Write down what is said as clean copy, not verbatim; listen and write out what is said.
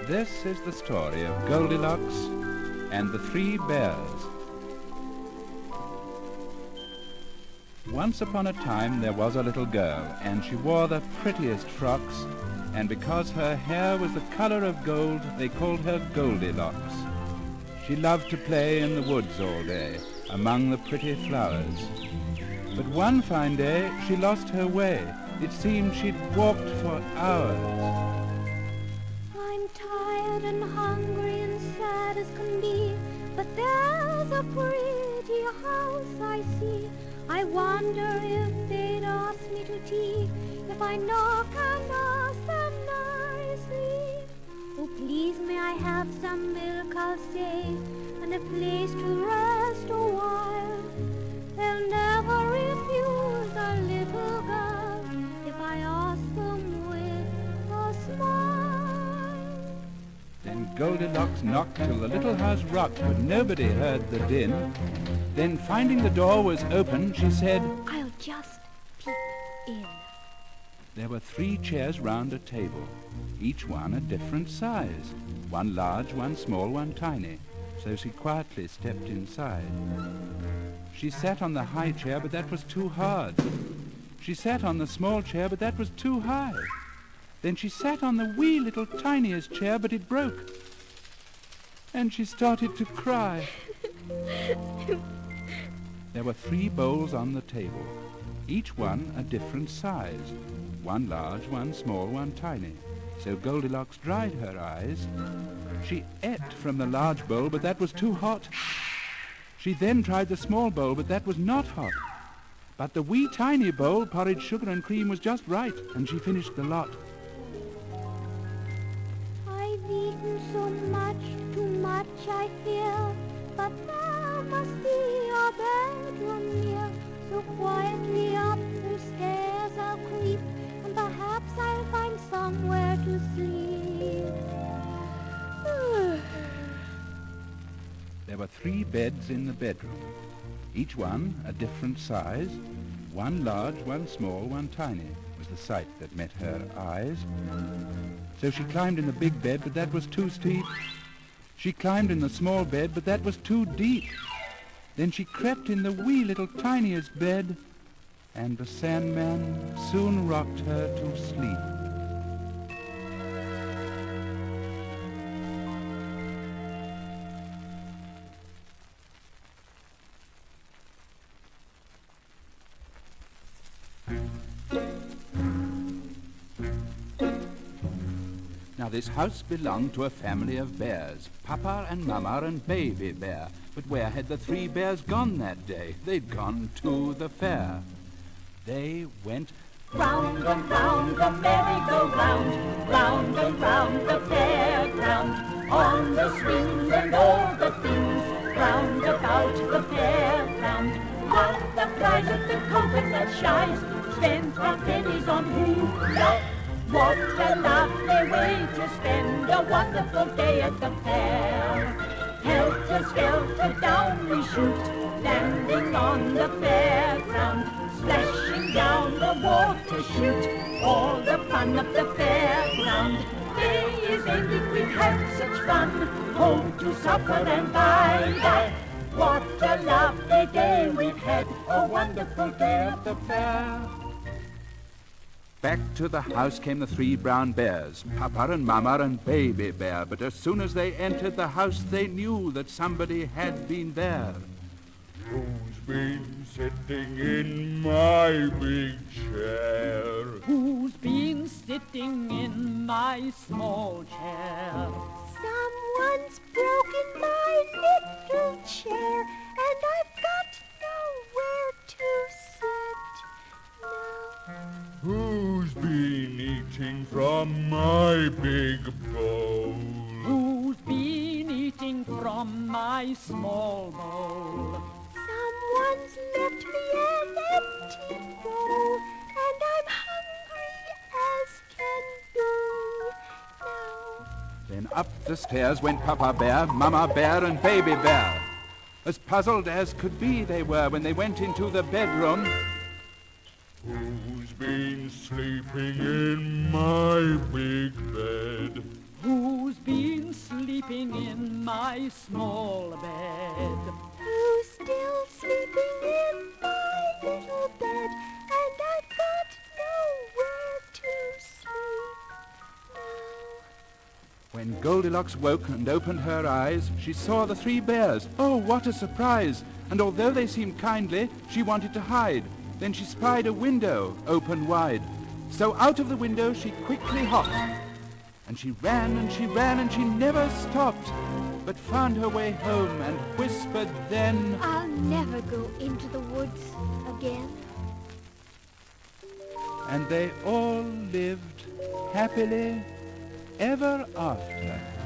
This is the story of Goldilocks and the Three Bears. Once upon a time there was a little girl, and she wore the prettiest frocks, and because her hair was the color of gold, they called her Goldilocks. She loved to play in the woods all day, among the pretty flowers. But one fine day she lost her way. It seemed she'd walked for hours. I'm tired and hungry and sad as can be, but there's a pretty house I see. I wonder if they'd ask me to tea, if I knock and ask them nicely. Oh, please may I have some milk, I'll say, and a place to rest a while. They'll never refuse a little girl if I ask them with a smile. Then Goldilocks knocked till the little house rocked, but nobody heard the din. Then finding the door was open, she said, I'll just peep in. There were 3 chairs round a table, each one a different size, one large, one small, one tiny. So she quietly stepped inside. She sat on the high chair, but that was too hard. She sat on the small chair, but that was too high. Then she sat on the wee little tiniest chair, but it broke. And she started to cry. There were 3 bowls on the table, each one a different size, one large, one small, one tiny. So Goldilocks dried her eyes. She ate from the large bowl, but that was too hot. She then tried the small bowl, but that was not hot. But the wee tiny bowl, porridge, sugar and cream, was just right, and she finished the lot. I've eaten so much, too much I fear, but there must be a bedroom near. So quietly up the stairs I'll creep, and perhaps I'll find somewhere to sleep. There were 3 beds in the bedroom, each one a different size, one large, one small, one tiny, was the sight that met her eyes. So she climbed in the big bed, but that was too steep. She climbed in the small bed, but that was too deep. Then she crept in the wee little tiniest bed, and the Sandman soon rocked her to sleep. Now this house belonged to a family of bears, Papa and Mama and Baby Bear. But where had the 3 bears gone that day? They'd gone to the fair. They went round and round the merry-go-round, round and round the fairground, on the swings and all the things, round about the fairground. Not the prize of the coconut shies, spent our pennies on who? What a lovely way to spend a wonderful day at the fair. Helter-skelter down we shoot, landing on the fairground, splashing down the water chute, all the fun of the fairground. Day is ended, we've had such fun, home to supper and bye-bye. What a lovely day we've had, a wonderful day at the fair. Back to the house came the 3 brown bears, Papa and Mama and Baby Bear. But as soon as they entered the house, they knew that somebody had been there. Who's been sitting in my big chair? Who's been sitting in my small chair? Someone's broken my little chair, and I've got nowhere to sit now. Who's been eating from my big bowl? Who's been eating from my small bowl? Someone's left me an empty bowl, and I'm hungry as can be now. Then up the stairs went Papa Bear, Mama Bear and Baby Bear. As puzzled as could be they were when they went into the bedroom. Who's been sleeping in my big bed? Who's been sleeping in my small bed. Who's still sleeping in my little bed? And I've got nowhere to sleep now. When Goldilocks woke and opened her eyes, she saw the three bears. Oh, what a surprise! And although they seemed kindly, she wanted to hide. Then she spied a window open wide. So out of the window she quickly hopped. And she ran and she ran and she never stopped, but found her way home and whispered then, I'll never go into the woods again. and they all lived happily ever after.